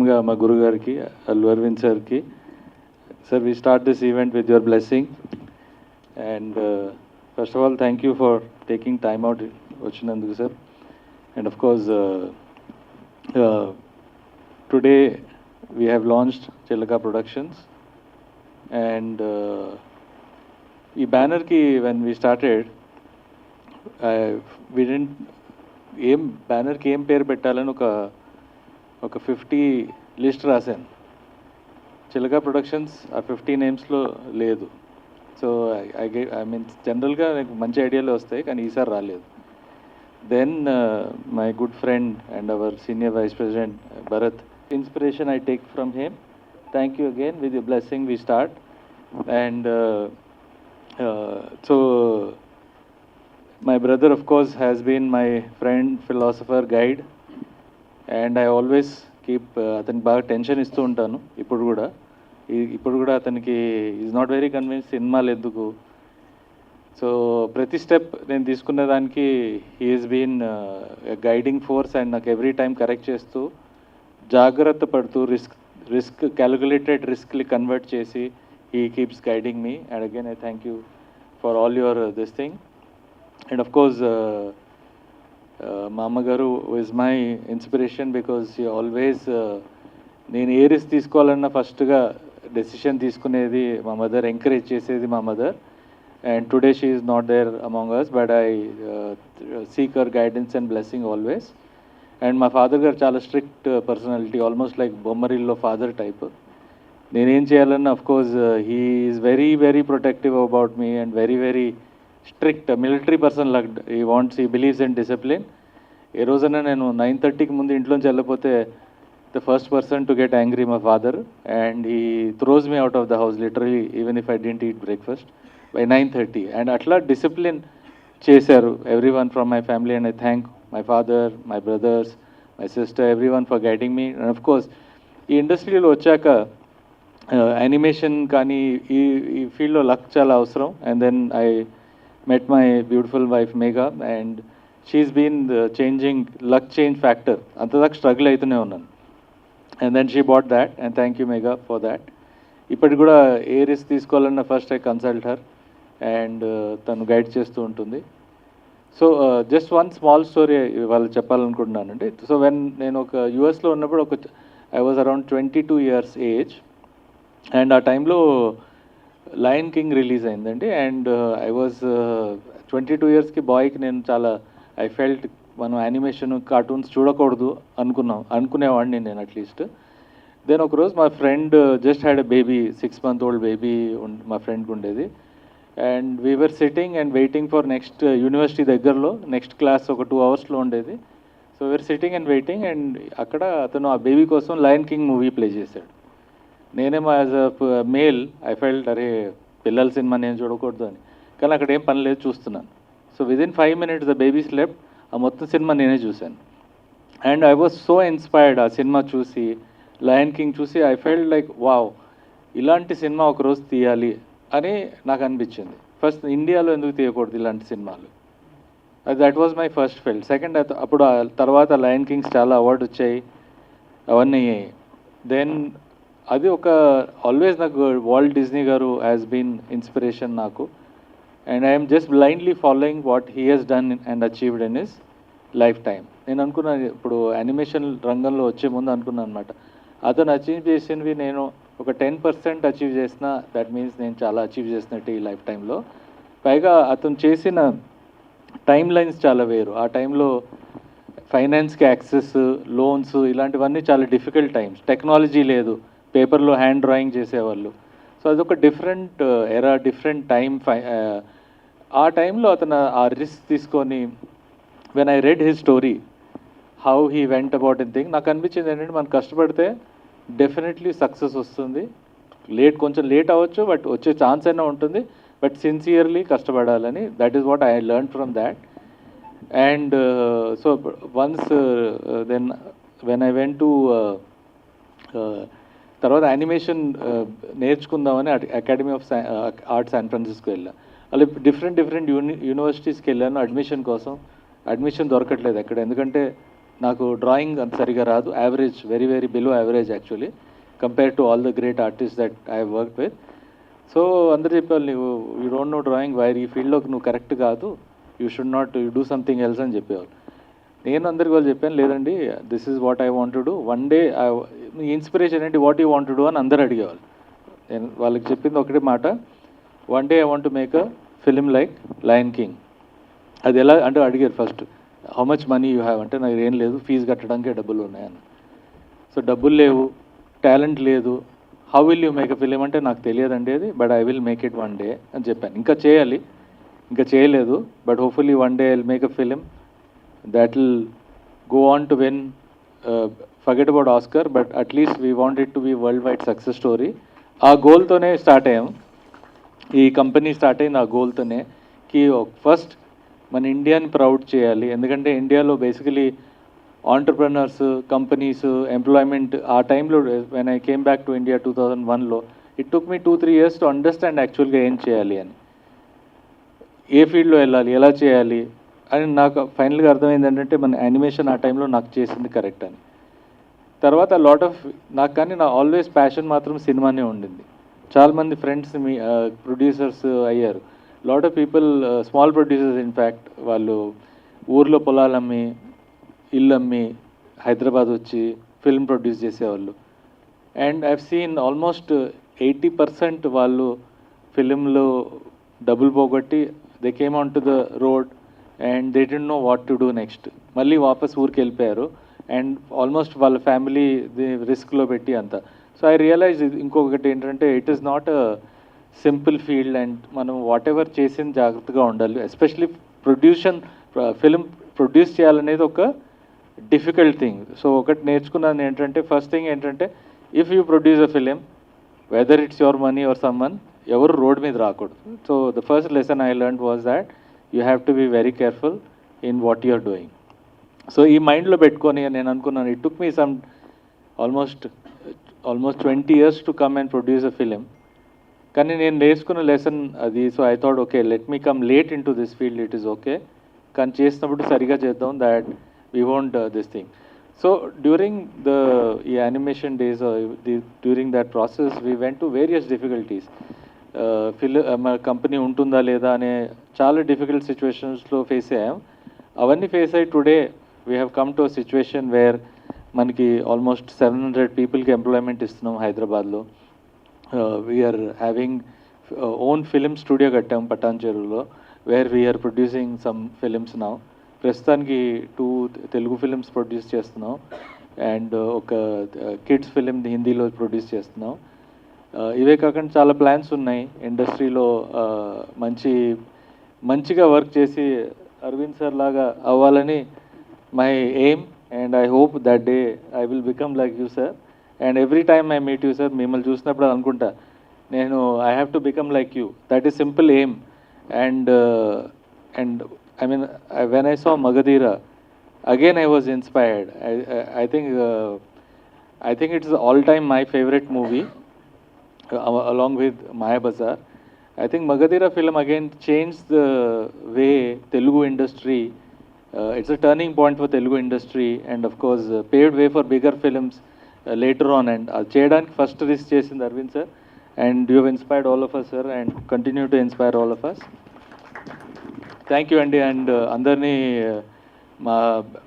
ముఖ్యంగా మా గురుగారికి అల్లు అరవింద్ సార్కి. Sir, we start this event with your blessing. And first of all, thank you for taking time out వచ్చినందుకు sir. And of course, today we have launched Chilaka Productions. And ఈ బ్యానర్కి when we started, we didn't బ్యానర్కి ఏం పేరు పెట్టాలని ఒక 50 list రాశాను. చిలకా productions ఆ 50 నేమ్స్లో లేదు. So I mean జనరల్గా నాకు మంచి ఐడియాలు వస్తాయి, కానీ ఈసారి రాలేదు. Then my good friend and our senior vice president Bharat, inspiration I take from him. Thank you again. With your blessing we start. And so my brother, of course, has been my friend, philosopher, guide, and I always keep అతనికి బాగా tension ఇస్తూ ఉంటాను. ఇప్పుడు కూడా అతనికి is not very convince సినిమాలు ఎందుకు. So ప్రతి స్టెప్ నేను తీసుకునే దానికి he is been guiding force and నాకు ఎవ్రీ టైం కరెక్ట్ చేస్తూ, జాగ్రత్త పడుతూ, రిస్క్ క్యాలిక్యులేటెడ్ రిస్క్ని కన్వర్ట్ చేసి he keeps guiding me. And again I thank you for all your this thing. And of course, మా అమ్మగారు is my inspiration because she always నేను ఏ risk తీసుకోవాలన్నా ఫస్ట్గా డెసిషన్ తీసుకునేది మా మదర్, ఎంకరేజ్ చేసేది మా mother. And today she is not there among us, but I seek her guidance and blessing always. And మా ఫాదర్ గారు చాలా స్ట్రిక్ట్ పర్సనాలిటీ, ఆల్మోస్ట్ లైక్ బొమ్మరిల్లో ఫాదర్ టైప్. నేనేం చేయాలన్నా of course he is very very protective about me and very very strict military person లాగ్. He believes in discipline. ఏ రోజైనా నేను 9:30కి ముందు ఇంట్లోంచి వెళ్ళిపోతే the first person to get angry my father, and he throws me out of the house literally even if I didn't eat breakfast by 9:30. And అట్లా discipline చేశారు every one from my family. And I thank my father, my brothers, my sister, every one for guiding me. And of course ఈ ఇండస్ట్రీలో వచ్చాక animation కానీ ఈ ఫీల్డ్లో luck చాలా అవసరం. And then I met my beautiful wife Megha, and she's been the luck change factor. Antadak struggle aitune unnanu, and then she bought that, and thank you Megha for that. Ippadi kuda ఏ risk తీసుకోవాలన్నా first I consult her, and తను guide చేస్తూ ఉంటుంది. So just one small story వాళ్ళు చెప్పాలనుకుంటున్నానండి. So నేను ఒక యుఎస్లో ఉన్నప్పుడు I was around 22 years age, and ఆ టైంలో లయన్ కింగ్ రిలీజ్ అయిందండి. అండ్ ఐ వాజ్ 22 yearsకి బాయ్కి నేను ఐ ఫెల్ట్ మనం యానిమేషన్ కార్టూన్స్ చూడకూడదు అనుకునేవాడిని నేను అట్లీస్ట్. దెన్ ఒకరోజు మా friend just had a baby, 6 month old baby మా ఫ్రెండ్కి ఉండేది. And we were sitting and waiting for next university దగ్గరలో నెక్స్ట్ క్లాస్ ఒక 2 hours ఉండేది. So we're sitting and waiting, and అక్కడ అతను ఆ బేబీ కోసం లయన్ కింగ్ మూవీ ప్లే చేశాడు. నేనేమో as a male I felt అరే పిల్లల సినిమా నేను చూడకూడదు అని, కానీ అక్కడ ఏం పని లేదు, చూస్తున్నాను. So within 5 minutes the baby slept. ఆ మొత్తం సినిమా నేనే చూశాను. And I was so inspired ఆ సినిమా చూసి, లయన్ కింగ్ చూసి. ఐ ఫెల్ట్ లైక్ వావ్, ఇలాంటి సినిమా ఒకరోజు తీయాలి అని నాకు అనిపించింది. ఫస్ట్ ఇండియాలో ఎందుకు తీయకూడదు ఇలాంటి సినిమాలు, that was my first felt. Second అప్పుడు తర్వాత లయన్ కింగ్స్ చాలా అవార్డు వచ్చాయి, అవన్నీ అయ్యాయి. దెన్ అది ఆల్వేస్ నాకు వాల్ట్ డిజ్నీ గారు హ్యాస్ బీన్ ఇన్స్పిరేషన్ నాకు. And I'm just blindly following what he has done and achieved in his lifetime. నేను అనుకున్నాను, ఇప్పుడు యానిమేషన్ రంగంలో వచ్చే ముందు అనుకున్నాను అనమాట, అతను అచీవ్ చేసినవి నేను ఒక 10% అచీవ్ చేసిన, దట్ మీన్స్ నేను చాలా అచీవ్ చేసినట్టు ఈ లైఫ్ టైంలో. పైగా అతను చేసిన టైం లైన్స్ చాలా వేరు. ఆ టైంలో ఫైనాన్స్కి యాక్సెస్, లోన్స్ ఇలాంటివన్నీ చాలా డిఫికల్ట్ టైమ్స్. టెక్నాలజీ లేదు, పేపర్లో హ్యాండ్ డ్రాయింగ్ చేసేవాళ్ళు. సో అదొక డిఫరెంట్ ఎరా, డిఫరెంట్ టైం. ఆ టైంలో అతను ఆ రిస్క్ తీసుకొని, when I read his story how he went about in thing, నాకు అనిపించింది ఏంటంటే మనం కష్టపడితే డెఫినెట్లీ సక్సెస్ వస్తుంది. కొంచెం లేట్ అవ్వచ్చు, బట్ వచ్చే ఛాన్స్ అయినా ఉంటుంది, బట్ సిన్సియర్లీ కష్టపడాలని. That is what I learn from that. And so once then when I went to తర్వాత యానిమేషన్ నేర్చుకుందామని Academy of Art San Francisco వెళ్ళా. అలా డిఫరెంట్ యూనివర్సిటీస్కి వెళ్ళాను అడ్మిషన్ కోసం. అడ్మిషన్ దొరకట్లేదు అక్కడ, ఎందుకంటే నాకు డ్రాయింగ్ అంత సరిగా రాదు, average, very very below average actually compare to all the great artist that I work with. So అందరు చెప్పారు, నువ్వు యూ డోంట్ నో డ్రాయింగ్, వైర్ ఈ ఫీల్డ్లోకి నువ్వు కరెక్ట్ కాదు, you should not you do something else అని చెప్పేవాళ్ళు. నేను అందరికి వాళ్ళు చెప్పాను, లేదండి this is what I want to do, one day మీ ఇన్స్పిరేషన్ ఏంటి, what you want to do అని అందరు అడిగేవాళ్ళు. నేను వాళ్ళకి చెప్పింది ఒకటే మాట, one day I want to make a film like lion king. అది ఎలా అంటే అడిగారు first, how much money you have అంటే, నాకు ఏం లేదు, ఫీజు కట్టడానికే డబ్బులు ఉన్నాయని. సో డబ్బులు లేవు, టాలెంట్ లేదు, how will you make a film అంటే, నాకు తెలియదండి అది, but I will make it one day అని చెప్పాను. ఇంకా చేయాలి, ఇంకా చేయలేదు, but hopefully one day I will make a film that will go on to win, forget about Oscar, but at least we want it to be worldwide success story. ఆ గోల్తోనే start అయ్యాం, ఈ company start అయింది ఆ గోల్తోనే, కి first మన ఇండియాని proud చేయాలి. ఎందుకంటే ఇండియాలో బేసికలీ ఆంటర్ప్రెనర్స్, కంపెనీస్, ఎంప్లాయ్మెంట్ ఆ టైంలో, when I came back to India 2001లో, it took me 2-3 years to understand యాక్చువల్గా ఏం చేయాలి అని, ఏ ఫీల్డ్లో వెళ్ళాలి, ఎలా చేయాలి అని నాకు ఫైనల్గా అర్థమైంది. ఏంటంటే మన యానిమేషన్ ఆ టైంలో నాకు చేసింది కరెక్ట్ అని. తర్వాత లాట్ ఆఫ్ నాకు, కానీ నా ఆల్వేస్ ప్యాషన్ మాత్రం సినిమానే ఉండింది. చాలామంది ఫ్రెండ్స్ మీ ప్రొడ్యూసర్స్ అయ్యారు, lot of people, small producers in fact, వాళ్ళు ఊర్లో పొలాలు అమ్మి, ఇల్లు అమ్మి హైదరాబాద్ వచ్చి ఫిల్మ్ ప్రొడ్యూస్ చేసేవాళ్ళు. అండ్ ఐవ్ సీన్ ఆల్మోస్ట్ 80% వాళ్ళు ఫిలింలో డబ్బులు పోగొట్టి they came on to the road and they don't know what to do next. మళ్ళీ వాపస్ ఊరికి వెళ్ళిపోయారు అండ్ ఆల్మోస్ట్ వాళ్ళ ఫ్యామిలీ రిస్క్లో పెట్టి అంతా. సో ఐ రియలైజ్ ఇంకొకటి ఏంటంటే, it is not a simple field and మనం వాట్ ఎవర్ చేసిన జాగ్రత్తగా ఉండాలి. ఎస్పెషలీ ఫిలిం ప్రొడ్యూస్ చేయాలనేది ఒక డిఫికల్ట్ థింగ్. సో ఒకటి నేర్చుకున్నాను ఏంటంటే, ఫస్ట్ థింగ్ ఏంటంటే, if you produce a film, whether it's your money or someone, ఎవరు రోడ్ మీద రాకూడదు. So the first lesson I learn was that you have to be very careful in what you are doing. So ఈ మైండ్లో పెట్టుకొని నేను అనుకున్నాను, it took me some almost 20 years to come and produce a film. కానీ నేను నేర్చుకున్న lesson అది. So I thought, okay, let me come late in to this field, it is okay, కానీ చేసినప్పుడు సరిగా చేద్దాం, that we want this thing. So during ఈ animation days, during that process we went to various difficulties. మన company ఉంటుందా లేదా అనే చాలా డిఫికల్ట్ సిచ్యువేషన్స్లో ఫేస్ అయ్యాం. అవన్నీ ఫేస్ అయ్యి today we have come to a situation where మనకి ఆల్మోస్ట్ 700 పీపుల్కి ఎంప్లాయ్మెంట్ ఇస్తున్నాం హైదరాబాద్లో. We are having own film studio కట్టాం పటాన్ చెరువులో, where we are producing some films now. ప్రస్తుతానికి 2 తెలుగు ఫిలిమ్స్ ప్రొడ్యూస్ చేస్తున్నాం అండ్ ఒక కిడ్స్ ఫిలిం హిందీలో ప్రొడ్యూస్ చేస్తున్నాం. ఇవే కాకుండా చాలా ప్లాన్స్ ఉన్నాయి ఇండస్ట్రీలో, మంచిగా వర్క్ చేసి అరవింద్ సార్ లాగా అవ్వాలని my aim. And I hope that day I will become like you sir. And every time I meet you sir, మిమ్మల్ని చూసినప్పుడు అనుకుంటా, నేను I have to become like you. That is simple aim. And I mean when I saw Magadheera, again I was inspired. I think it's all time my favorite movie, along with Maya Bazaar. I think Magadhira film again changed the way Telugu industry, it's a turning point for Telugu industry, and of course paved way for bigger films later on. And cheyadaniki first risk chesindi Arvind sir, and you have inspired all of us sir, and continue to inspire all of us. Thank you andi, and andarni మా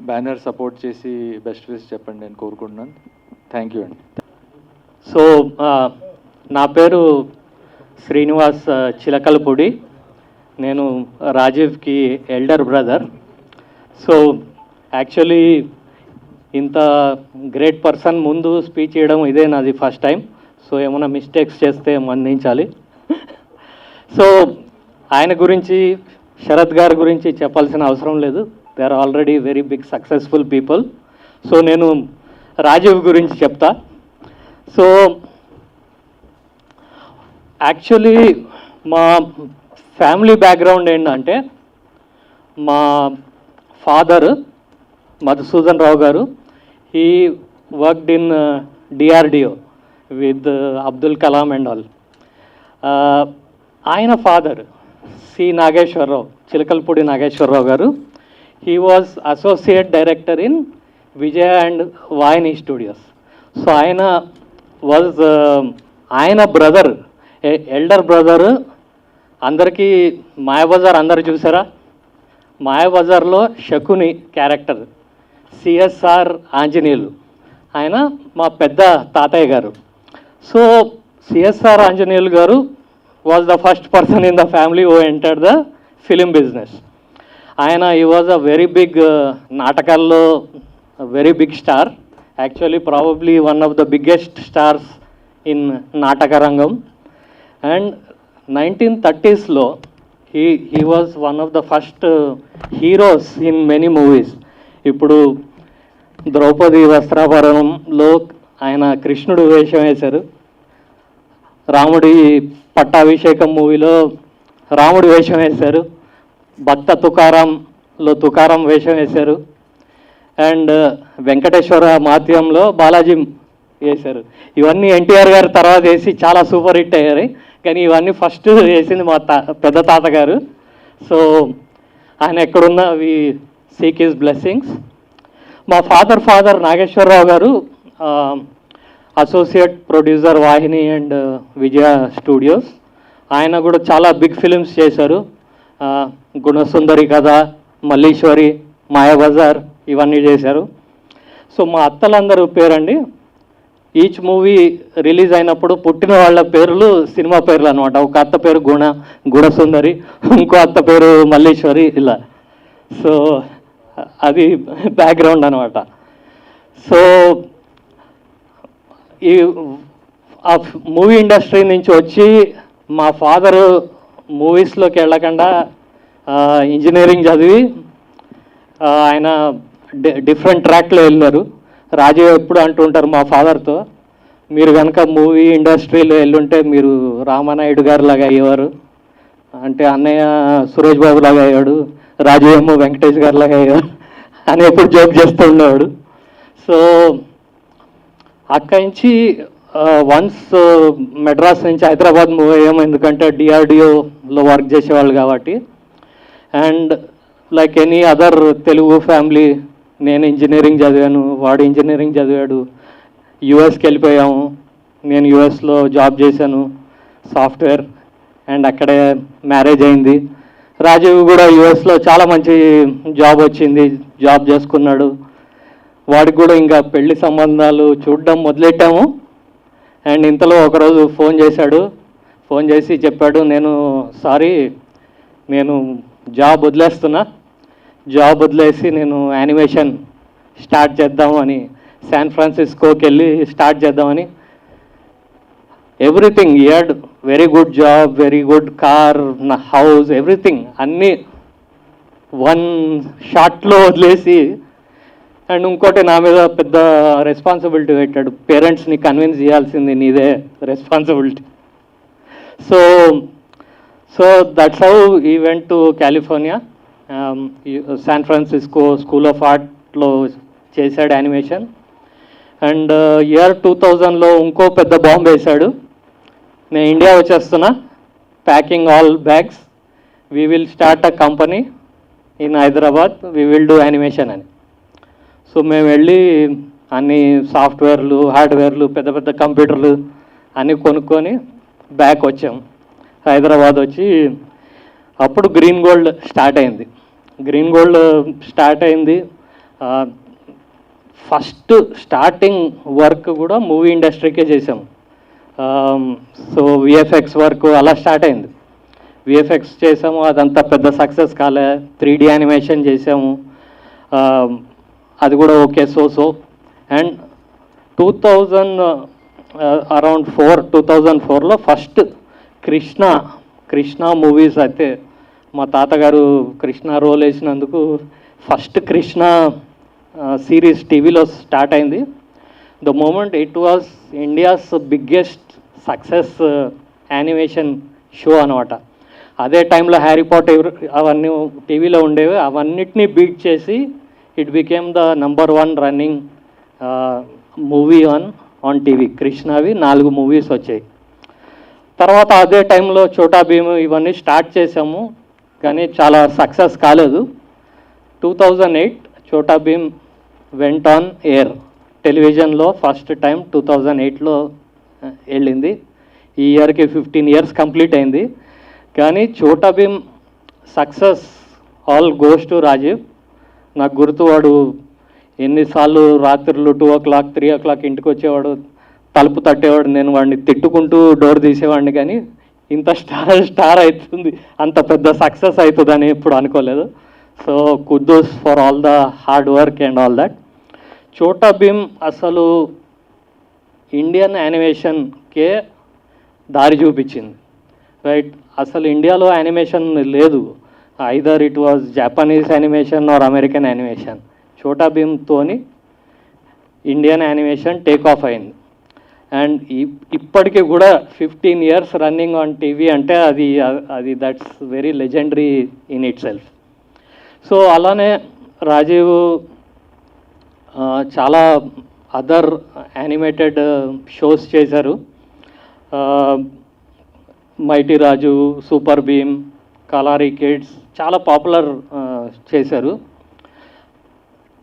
banner support చేసి best wish చెప్పండి నేను కోరుకుంటున్నాను. Thank you అండి. So నా పేరు శ్రీనివాస్ చిలకలపూడి, నేను రాజీవ్కి elder brother. So actually ఇంత గ్రేట్ పర్సన్ ముందు స్పీచ్ చేయడం ఇదే నాది ఫస్ట్ టైం. సో ఏమైనా మిస్టేక్స్ చేస్తే మన్నించాలి. సో ఆయన గురించి, శరత్ గారి గురించి చెప్పాల్సిన అవసరం లేదు. They are already very big successful people. So నేను రాజీవ్ గురించి చెప్తా. సో యాక్చువల్లీ మా ఫ్యామిలీ బ్యాక్గ్రౌండ్ ఏంటంటే, మా father Madhusudan Rao garu, he worked in DRDO with Abdul Kalam and all. ఆయన father C Nageswararao, Chilakalapudi Nageswararao garu, he was associate director in Vijaya and Vahini studios. So ఆయన వాజ్ ఆయన brother, elder brother. అందరికీ మాయాబజార్ అందరు చూసారా? మాయాబజార్లో శకుని క్యారెక్టర్ సిఎస్ఆర్ ఆంజనేయులు, ఆయన మా పెద్ద తాతయ్య గారు. So CSR Anjaneyulu garu was the first person in the family who entered the film business. ఆయన ఈ వాజ్ అ వెరీ బిగ్ నాటకాల్లో very big star, actually probably one of the biggest stars in నాటక రంగం. And 1930s he was one of the first heroes in many movies. ఇప్పుడు ద్రౌపది వస్త్రాభరణంలో ఆయన కృష్ణుడు వేషం వేశారు. రాముడి పట్టాభిషేకం మూవీలో రాముడు వేషం వేశారు. భక్త తుకారాంలో తుకారం వేషం వేశారు. అండ్ వెంకటేశ్వర మాధ్యంలో బాలాజీ వేశారు. ఇవన్నీ ఎన్టీఆర్ గారు తర్వాత వేసి చాలా సూపర్ హిట్ అయ్యారు. కానీ ఇవన్నీ ఫస్ట్ వేసింది మా పెద్ద తాతగారు. సో ఆయన ఎక్కడున్నా వి సీక్ హిస్ బ్లెస్సింగ్స్. మా ఫాదర్ నాగేశ్వరరావు గారు associate producer Vahini and Vijaya studios. ఆయన కూడా చాలా బిగ్ ఫిలిమ్స్ చేశారు. గుణసుందరి కథ, మల్లీశ్వరి, మాయాబజార్ ఇవన్నీ చేశారు. సో మా అత్తలందరూ పేరండి, ఈచ్ మూవీ రిలీజ్ అయినప్పుడు పుట్టిన వాళ్ళ పేర్లు సినిమా పేర్లు అనమాట. ఒక అత్త పేరు గుణసుందరి, ఇంకో అత్త పేరు మల్లీశ్వరి, ఇలా. సో అది బ్యాక్గ్రౌండ్ అనమాట. సో ఈ ఆ మూవీ ఇండస్ట్రీ నుంచి వచ్చి మా ఫాదరు మూవీస్లోకి వెళ్ళకుండా ఇంజనీరింగ్ చదివి ఆయన డిఫరెంట్ ట్రాక్లో వెళ్ళినారు. రాజు ఎప్పుడు అంటుంటారు మా ఫాదర్తో, మీరు కనుక మూవీ ఇండస్ట్రీలో వెళ్ళుంటే మీరు రామానాయుడు గారు లాగా అయ్యేవారు, అంటే అన్నయ్య సురేష్ బాబు లాగా అయ్యాడు, రాజు ఏమో వెంకటేష్ గారు లాగా అయ్యాడు అని ఎప్పుడు జోక్ చేస్తూ ఉండేవాడు. సో అక్కడి నుంచి వన్స్ మెడ్రాస్ నుంచి హైదరాబాద్ మూవ్ అయ్యాము, ఎందుకంటే డిఆర్డిఓలో వర్క్ చేసేవాళ్ళు కాబట్టి. And like any other Telugu family, నేను ఇంజనీరింగ్ చదివాను, వాడు ఇంజనీరింగ్ చదివాడు, యూఎస్కి వెళ్ళిపోయాము. నేను యూఎస్లో జాబ్ చేశాను సాఫ్ట్వేర్, అండ్ అక్కడే మ్యారేజ్ అయింది. రాజీవ్ కూడా యూఎస్లో చాలా మంచి జాబ్ వచ్చింది, జాబ్ చేసుకున్నాడు. వాడికి కూడా ఇంకా పెళ్లి సంబంధాలు చూడడం మొదలెట్టాము. అండ్ ఇంతలో ఒకరోజు ఫోన్ చేశాడు, ఫోన్ చేసి చెప్పాడు, నేను జాబ్ వదిలేస్తున్నా, జాబ్ వదిలేసి నేను యానిమేషన్ స్టార్ట్ చేద్దామని శాన్ ఫ్రాన్సిస్కోకి వెళ్ళి స్టార్ట్ చేద్దామని. Everything, he had very good job, very good car, నా హౌస్, ఎవ్రీథింగ్ అన్నీ వన్ షాట్లో వదిలేసి. అండ్ ఇంకోటి నా మీద పెద్ద రెస్పాన్సిబిలిటీ పెట్టాడు, పేరెంట్స్ని కన్విన్స్ చేయాల్సింది నీదే రెస్పాన్సిబిలిటీ. సో దట్స్ హౌ ఈ went to California. San Francisco school of ఆర్ట్లో చేశాడు యానిమేషన్. అండ్ ఇయర్ 2000లో ఇంకో పెద్ద బాంబు వేశాడు, నేను ఇండియా వచ్చేస్తున్నా, packing all bags, we will start a company in Hyderabad, we will do animation అని. సో మేము వెళ్ళి అన్ని సాఫ్ట్వేర్లు, హార్డ్వేర్లు, పెద్ద పెద్ద కంప్యూటర్లు అన్నీ కొనుక్కొని బ్యాక్ వచ్చాం. హైదరాబాద్ వచ్చి అప్పుడు గ్రీన్ గోల్డ్ స్టార్ట్ అయింది. ఫస్ట్ స్టార్టింగ్ వర్క్ కూడా మూవీ ఇండస్ట్రీకే చేసాము. సో విఎఫ్ఎక్స్ వర్క్ అలా స్టార్ట్ అయింది. విఎఫ్ఎక్స్ చేసాము, అదంతా పెద్ద సక్సెస్ కాలే. 3D యానిమేషన్ చేసాము, అది కూడా ఓకే సో. అండ్ 2004లో ఫస్ట్ కృష్ణ మూవీస్ అయితే మా తాతగారు కృష్ణ రోల్ వేసినందుకు ఫస్ట్ కృష్ణ సిరీస్ టీవీలో స్టార్ట్ అయింది. The moment it was India's biggest success animation show అనమాట. అదే టైంలో హ్యారీ పాటర్ అవన్నీ టీవీలో ఉండేవి, అవన్నిటినీ బీట్ చేసి it became the number 1 running movie on TV. కృష్ణవి 4 మూవీస్ వచ్చాయి. తర్వాత అదే టైంలో చోటా భీమ్ ఇవన్నీ స్టార్ట్ చేసాము, కానీ చాలా సక్సెస్ కాలేదు. 2008 Chhota Bheem went on air టెలివిజన్లో ఫస్ట్ టైం 2008లో వెళ్ళింది. ఈ ఇయర్కి 15 years కంప్లీట్ అయింది. కానీ Chhota Bheem success all goes to Rajiv. నాకు గుర్తు వాడు ఎన్నిసార్లు రాత్రులు 2 o'clock 3 o'clock ఇంటికి వచ్చేవాడు, తలుపు తట్టేవాడు, నేను వాడిని తిట్టుకుంటూ డోర్ తీసేవాడిని. కానీ ఇంత స్టార్ అవుతుంది, అంత పెద్ద సక్సెస్ అవుతుందని ఎప్పుడు అనుకోలేదు. So kudos for all the hard work and all that. Chhota Bheem అసలు ఇండియన్ యానిమేషన్కే దారి చూపించింది, రైట్? అసలు ఇండియాలో యానిమేషన్ లేదు. Either it was Japanese animation or American animation. Chhota భీమ్తోని ఇండియన్ యానిమేషన్ టేక్ ఆఫ్ అయింది. అండ్ ఇప్పటికీ కూడా 15 years రన్నింగ్ ఆన్ టీవీ అంటే అది that's very legendary in itself. So అలానే రాజీవ్ చాలా అదర్ యానిమేటెడ్ షోస్ చేశారు. Mighty Raju, super Bheem, Kalari kids చాలా పాపులర్ చేశారు.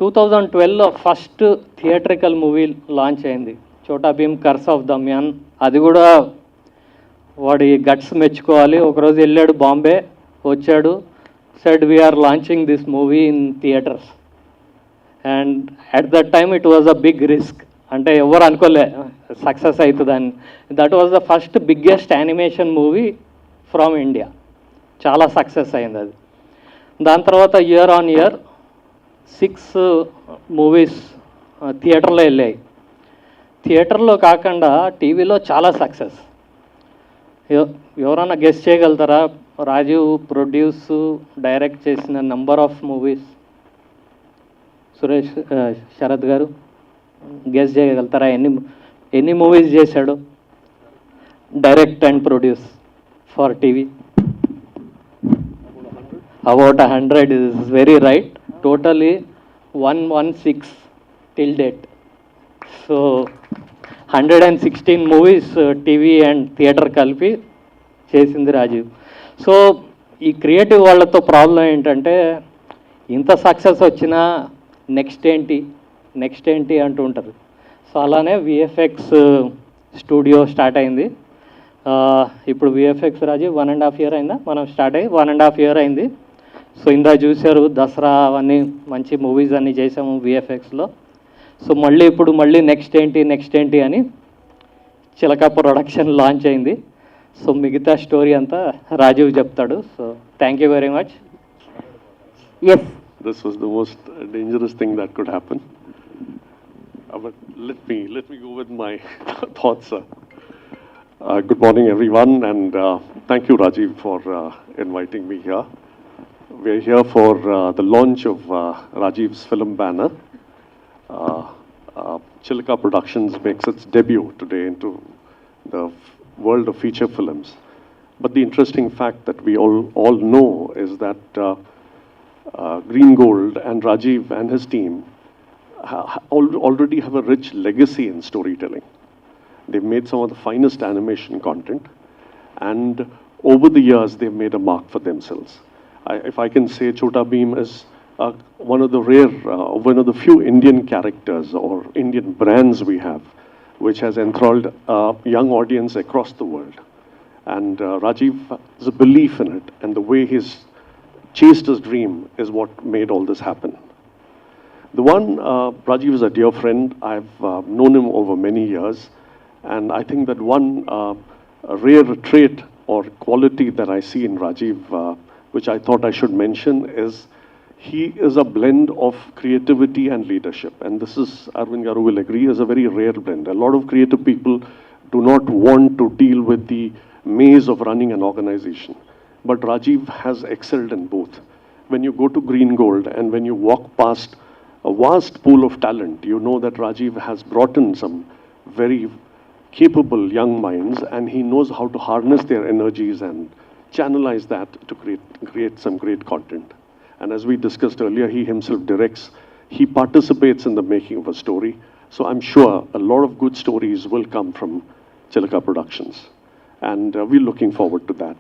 2012లో ఫస్ట్ థియేట్రికల్ మూవీ లాంచ్ అయింది, చోటా భీమ్ కర్స్ ఆఫ్ దమ్యాన్. అది కూడా వాడి గట్స్ మెచ్చుకోవాలి. ఒకరోజు వెళ్ళాడు బాంబే, వచ్చాడు, said we are launching this movie in theatres. And at that time it was a big risk, అంటే ఎవరు అనుకోలే సక్సెస్ అవుతుందని. That was the first biggest animation movie from India. చాలా సక్సెస్ అయింది అది. దాని తర్వాత ఇయర్ ఆన్ ఇయర్ 6 మూవీస్ థియేటర్లో వెళ్ళాయి. థియేటర్లో కాకుండా టీవీలో చాలా సక్సెస్. ఎవరన్నా గెస్ట్ చేయగలుగుతారా రాజీవ్ ప్రొడ్యూస్ డైరెక్ట్ చేసిన number of movies? Suresh, Sharath garu guess చేయగలుగుతారా ఎన్ని మూవీస్ చేశాడు direct and produce for TV? About 100 is very right. Totally 116 till date. So 116 movies TV and theatre కలిపి చేసింది రాజీవ్. సో ఈ క్రియేటివ్ వాళ్ళతో ప్రాబ్లం ఏంటంటే ఇంత సక్సెస్ వచ్చినా నెక్స్ట్ ఏంటి అంటూ ఉంటారు. సో అలానే విఎఫ్ఎక్స్ స్టూడియో స్టార్ట్ అయింది. ఇప్పుడు విఎఫ్ఎక్స్ రాజీవ్ 1.5 year అయిందా మనం స్టార్ట్ అయ్యి? 1.5 year అయింది. సో ఇందా చూశారు దసరా అవన్నీ మంచి మూవీస్ అన్నీ చేసాము విఎఫ్ఎక్స్లో. సో మళ్ళీ నెక్స్ట్ ఏంటి అని చిలక ప్రొడక్షన్ లాంచ్ అయింది. సో మిగతా స్టోరీ అంతా రాజీవ్ చెప్తాడు. So thank you very much. Yes, this was the most dangerous thing that could happen. But let me go with my thoughts. Good morning, everyone, and thank you, Rajiv, for inviting me here. We're here for the launch of Rajiv's film banner. Chilaka Productions makes its debut today into the world of feature films. But the interesting fact that we all know is that Green Gold and Rajiv and his team already have a rich legacy in storytelling. They've made some of the finest animation content, and over the years they've made a mark for themselves. If I can say, Chota Bheem is one of the few Indian characters or Indian brands we have, which has enthralled a young audience across the world. And Rajiv's belief in it and the way he's chased his dream is what made all this happen. Rajiv is a dear friend. I've known him over many years, and I think that one rare trait or quality that I see in Rajiv, which I thought I should mention, is he is a blend of creativity and leadership. And this is, Arvind Garu will agree, is a very rare blend. A lot of creative people do not want to deal with the maze of running an organization. But Rajiv has excelled in both. When you go to Green Gold and when you walk past a vast pool of talent, you know that Rajiv has brought in some very capable young minds, and he knows how to harness their energies and channelize that to create some great content. And as we discussed earlier, he himself directs, he participates in the making of a story. So I'm sure a lot of good stories will come from Chilaka Productions. And we're looking forward to that.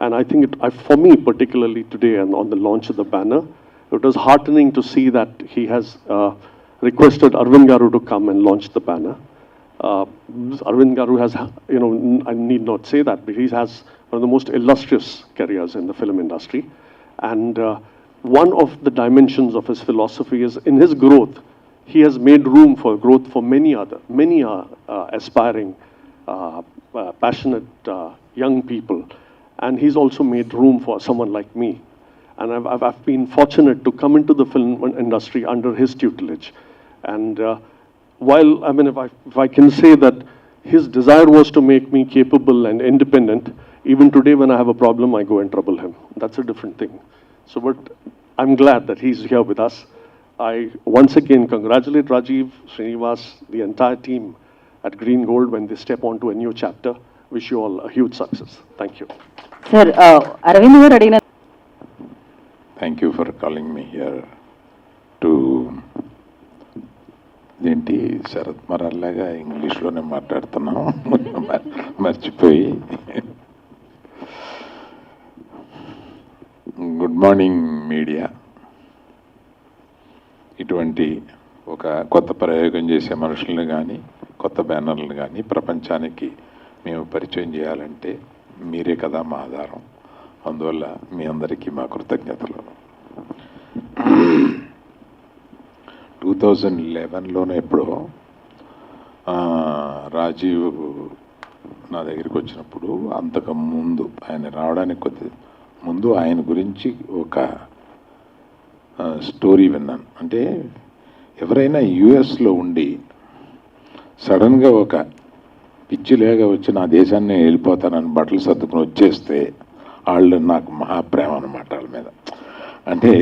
And I think for me particularly today and on the launch of the banner, it was heartening to see that he has requested Arvind Garu to come and launch the banner. Arvind Garu has, I need not say that, but he has one of the most illustrious careers in the film industry. And one of the dimensions of his philosophy is in his growth, he has made room for growth for many aspiring, passionate young people. And he's also made room for someone like me. And I've been fortunate to come into the film industry under his tutelage. And while, if I can say that his desire was to make me capable and independent, even today when I have a problem, I go and trouble him. That's a different thing. So, but I'm glad that he's here with us. I once again congratulate Rajiv, Srinivas, the entire team at Green Gold when they step onto a new chapter. Wish you all a huge success. Thank you. Sir, Aravind garu adina. Thank you for calling me here to ఏంటి శరత్ మరాల్లాగా ఇంగ్లీష్లోనే మాట్లాడుతున్నాం మర్చిపోయి. Good morning media. ఇటువంటి ఒక కొత్త ప్రయోగం చేసే మనుషులను కానీ కొత్త బ్యానర్లను కానీ ప్రపంచానికి మేము పరిచయం చేయాలంటే మీరే కదా మా ఆధారం. అందువల్ల మీ అందరికీ మా కృతజ్ఞతలు. 2011లోనే ఎప్పుడో రాజీవ్ నా దగ్గరికి వచ్చినప్పుడు, అంతకు ముందు ఆయన రావడానికి కొద్ది ముందు ఆయన గురించి ఒక స్టోరీ విన్నాను. అంటే ఎవరైనా యుఎస్లో ఉండి సడన్గా ఒక పిచ్చిలేగా వచ్చి నా దేశాన్ని వెళ్ళిపోతానని బట్టలు సర్దుకుని వచ్చేస్తే వాళ్ళు నాకు మహాప్రేమ అన్నమాట వాళ్ళ మీద. అంటే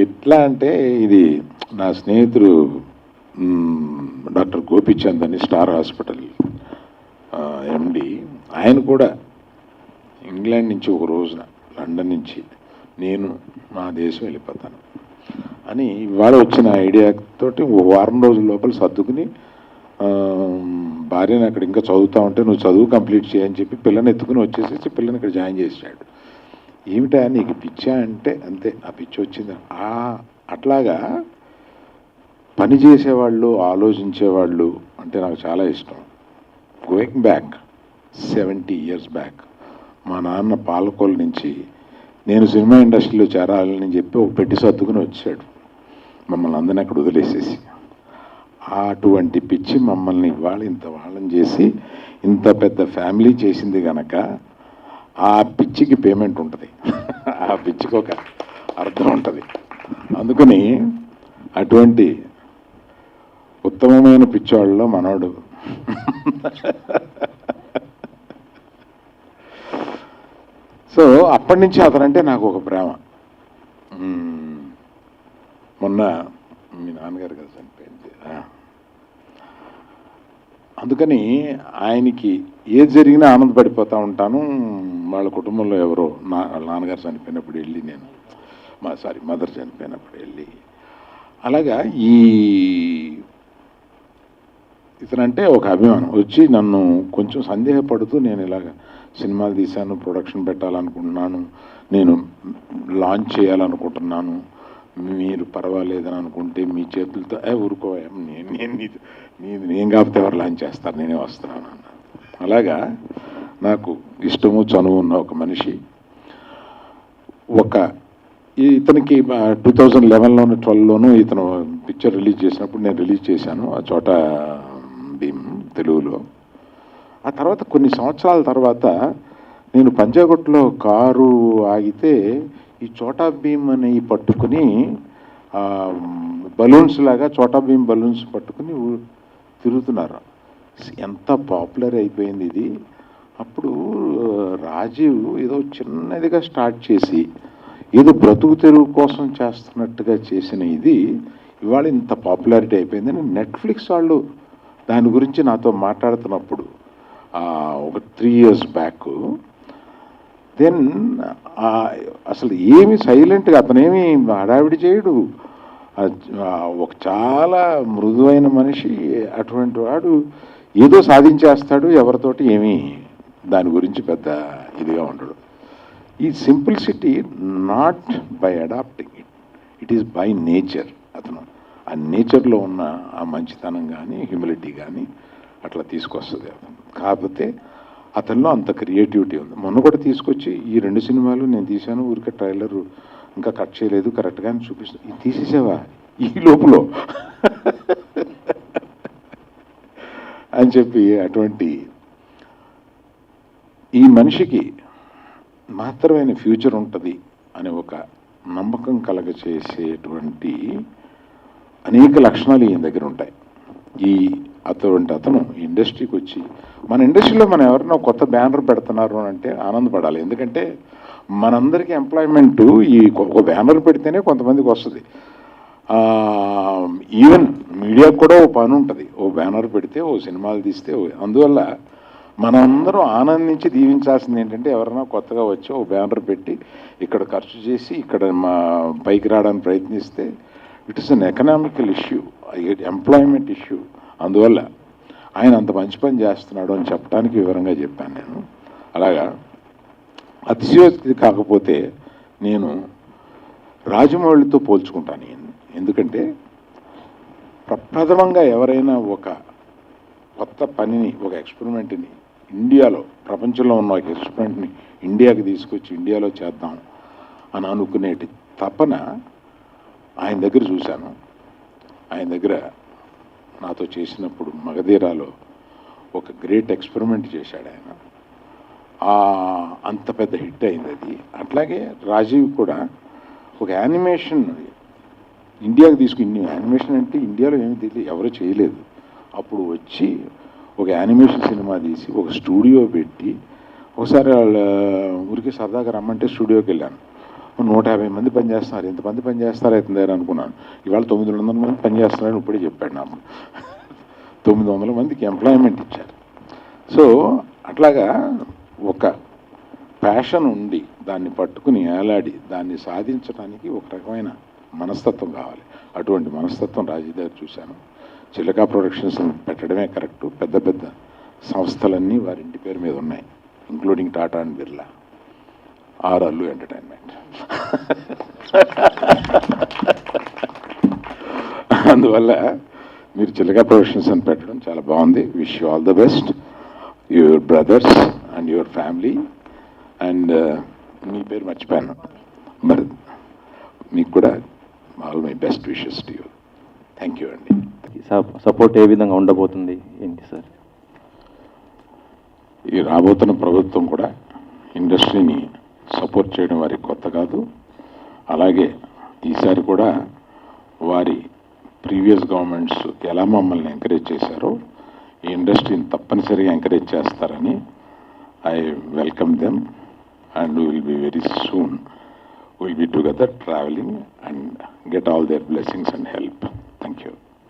ఎట్లా అంటే ఇది నా స్నేహితుడు డాక్టర్ గోపిచంద్ అని స్టార్ హాస్పిటల్ ఎండి, ఆయన కూడా ఇంగ్లాండ్ నుంచి ఒక రోజున లండన్ నుంచి నేను నా దేశం వెళ్ళిపోతాను అని ఇవాళ వచ్చిన ఐడియాతోటి ఓ వారం రోజుల లోపల సర్దుకుని భార్యని అక్కడ ఇంకా చదువుతూ ఉంటే నువ్వు చదువు కంప్లీట్ చేయని చెప్పి పిల్లని ఎత్తుకుని వచ్చేసేసి పిల్లని ఇక్కడ జాయిన్ చేసాడు. ఏమిటా నీకు పిచ్చా అంటే అంతే, ఆ పిచ్చి వచ్చింది. అట్లాగా పని చేసేవాళ్ళు, ఆలోచించేవాళ్ళు అంటే నాకు చాలా ఇష్టం. గోయింగ్ బ్యాక్ 70 years బ్యాక్, మా నాన్న పాలకొల్లు నుంచి నేను సినిమా ఇండస్ట్రీలో చేరాలని చెప్పి ఒక పెట్టి సర్దుకుని వచ్చాడు, మమ్మల్ని అందరినీ అక్కడ వదిలేసేసి. అటువంటి పిచ్చి మమ్మల్ని ఇవాళ ఇంత వాళ్ళని చేసి ఇంత పెద్ద ఫ్యామిలీ చేసింది కనుక ఆ పిచ్చికి పేమెంట్ ఉంటుంది, ఆ పిచ్చికి ఒక అర్థం ఉంటుంది. అందుకని అటువంటి ఉత్తమమైన పిచ్చోళ్ళలో మనోడు. సో అప్పటి నుంచి అతనంటే నాకు ఒక ప్రేమ. మొన్న మీ నాన్నగారు కదా చనిపోయింది, అందుకని ఆయనకి ఏది జరిగినా ఆనందపడిపోతూ ఉంటాను. వాళ్ళ కుటుంబంలో ఎవరో నాన్నగారు చనిపోయినప్పుడు వెళ్ళి నేను మదర్ చనిపోయినప్పుడు వెళ్ళి అలాగా ఇతనంటే ఒక అభిమానం వచ్చి నన్ను కొంచెం సందేహపడుతూ నేను ఇలాగ సినిమాలు తీశాను, ప్రొడక్షన్ పెట్టాలనుకుంటున్నాను, నేను లాంచ్ చేయాలనుకుంటున్నాను, మీరు పర్వాలేదని అనుకుంటే మీ చేతులతో ఊరుకోయా, నేను కాకపోతే ఎవరు లాంచ్ చేస్తారు, నేనే వస్తున్నాను అన్న. అలాగా నాకు ఇష్టము చనువు ఉన్న ఒక మనిషి. ఇతనికి 2011లోను 12లోనూ ఇతను పిక్చర్ రిలీజ్ చేసినప్పుడు నేను రిలీజ్ చేశాను ఆ చోట భీమ్ తెలుగులో. ఆ తర్వాత కొన్ని సంవత్సరాల తర్వాత నేను పంజాగుట్లో కారు ఆగితే ఈ చోటా భీమ్ అని పట్టుకుని బలూన్స్ లాగా చోటా భీమ్ బలూన్స్ పట్టుకుని తిరుగుతున్నారు. ఎంత పాపులర్ అయిపోయింది ఇది. అప్పుడు రాజీవ్ ఏదో చిన్నదిగా స్టార్ట్ చేసి ఏదో బ్రతుకు తెరువు కోసం చేస్తున్నట్టుగా చేసిన ఇది ఇవాళ ఇంత పాపులారిటీ అయిపోయిందని నెట్ఫ్లిక్స్ వాళ్ళు దాని గురించి నాతో మాట్లాడుతున్నప్పుడు ఒక 3 years బ్యాక్, దెన్ అసలు ఏమి సైలెంట్గా అతనేమి హడావిడి చేయడు, ఒక చాలా మృదువైన మనిషి. అటువంటి వాడు ఏదో సాధించేస్తాడు, ఎవరితోటి ఏమీ దాని గురించి పెద్ద ఇదిగా ఉండడు. ఈ simplicity not by adapting it, it is by nature. అతను ఆ నేచర్లో ఉన్న ఆ మంచితనం కానీ హ్యూమిలిటీ కానీ అట్లా తీసుకొస్తుంది అతను. కాకపోతే అతనిలో అంత క్రియేటివిటీ ఉంది. మొన్న కూడా తీసుకొచ్చి ఈ 2 సినిమాలు నేను తీశాను, ఊరికే ట్రైలర్ ఇంకా కట్ చేయలేదు కరెక్ట్గా అని చూపిస్తాను. ఇది తీసేసావా ఈ లోపల అని చెప్పి అటువంటి ఈ మనిషికి మహత్తరమైన ఫ్యూచర్ ఉంటుంది అనే ఒక నమ్మకం కలగచేసేటువంటి అనేక లక్షణాలు ఈయన దగ్గర ఉంటాయి. అతను ఇండస్ట్రీకి వచ్చి మన ఇండస్ట్రీలో మనం ఎవరైనా కొత్త బ్యానర్ పెడుతున్నారు అంటే ఆనందపడాలి. ఎందుకంటే మనందరికీ ఎంప్లాయ్మెంట్ ఒక బ్యానర్ పెడితేనే కొంతమందికి వస్తుంది. ఈవెన్ మీడియాకు కూడా ఓ పని ఉంటుంది. ఓ బ్యానర్ పెడితే ఓ సినిమాలు తీస్తే అందువల్ల మనందరం ఆనందించి దీవించాల్సింది ఏంటంటే ఎవరైనా కొత్తగా వచ్చి ఓ బ్యానర్ పెట్టి ఇక్కడ ఖర్చు చేసి ఇక్కడ పైకి రావడానికి ప్రయత్నిస్తే it is an economical issue, employment issue. అందువల్ల ఆయన అంత మంచి పని చేస్తున్నాడు అని చెప్పడానికి వివరంగా చెప్పాను నేను. అలాగా అతిశయోక్తి కాకపోతే నేను రాజమౌళితో పోల్చుకుంటాను. ఎందుకంటే ప్రప్రథమంగా ఎవరైనా ఒక కొత్త పనిని, ఒక ఎక్స్పెరిమెంట్ని ఇండియాలో, ప్రపంచంలో ఉన్న ఒక ఎక్స్పెరిమెంట్ని ఇండియాకి తీసుకొచ్చి ఇండియాలో చేద్దాం అని అనుకునేటి తపన ఆయన దగ్గర చూశాను. ఆయన దగ్గర నాతో చేసినప్పుడు మగధీరాలో ఒక గ్రేట్ ఎక్స్పెరిమెంట్ చేశాడు ఆయన. అంత పెద్ద హిట్ అయింది అది. అట్లాగే రాజీవ్ కూడా ఒక యానిమేషన్ ఇండియాకి తీసుకుని, యానిమేషన్ అంటే ఇండియాలో ఏమీ తెలియదు, ఎవరు చేయలేదు. అప్పుడు వచ్చి ఒక యానిమేషన్ సినిమా తీసి ఒక స్టూడియో పెట్టి, ఒకసారి వాళ్ళ ఊరికి సరదాగా రమ్మంటే స్టూడియోకి వెళ్ళాను. 150 మంది పనిచేస్తున్నారు, ఎంతమంది పనిచేస్తారు అవుతుంది అనుకున్నాను. ఇవాళ 900 మంది పనిచేస్తున్నారని ఇప్పుడే చెప్పాడు నాకు. 900 మందికి ఎంప్లాయ్మెంట్ ఇచ్చారు. సో అట్లాగా ఒక ప్యాషన్ ఉండి దాన్ని పట్టుకుని ఏలాడి దాన్ని సాధించడానికి ఒక రకమైన మనస్తత్వం కావాలి. అటువంటి మనస్తత్వం రాజీవ్ దగ్గర చూశాను. చిలకా ప్రొడక్షన్స్ పెట్టడమే కరెక్టు. పెద్ద పెద్ద సంస్థలన్నీ వారి ఇంటి పేరు మీద ఉన్నాయి, including Tata and Birla or Allu Entertainment. అందువల్ల మీరు చిలకా ప్రొడక్షన్స్ అని పెట్టడం చాలా బాగుంది. Wish you all the best, your brothers and your family. And మీ పేరు మర్చిపోయాను, మరి మీకు కూడా all my best wishes to you. Thank you అండి. సపోర్ట్ ఏ విధంగా ఉండబోతుంది ఏంటి సార్? ఈ రాబోతున్న ప్రభుత్వం కూడా ఇండస్ట్రీని సపోర్ట్ చేయడం వారికి కొత్త కాదు. అలాగే ఈసారి కూడా వారి ప్రీవియస్ గవర్నమెంట్స్ ఎలా మమ్మల్ని ఎంకరేజ్ చేశారో ఈ ఇండస్ట్రీని తప్పనిసరిగా ఎంకరేజ్ చేస్తారని I welcome them. And will be very soon will be together travelling and get all their blessings and help. Thank you.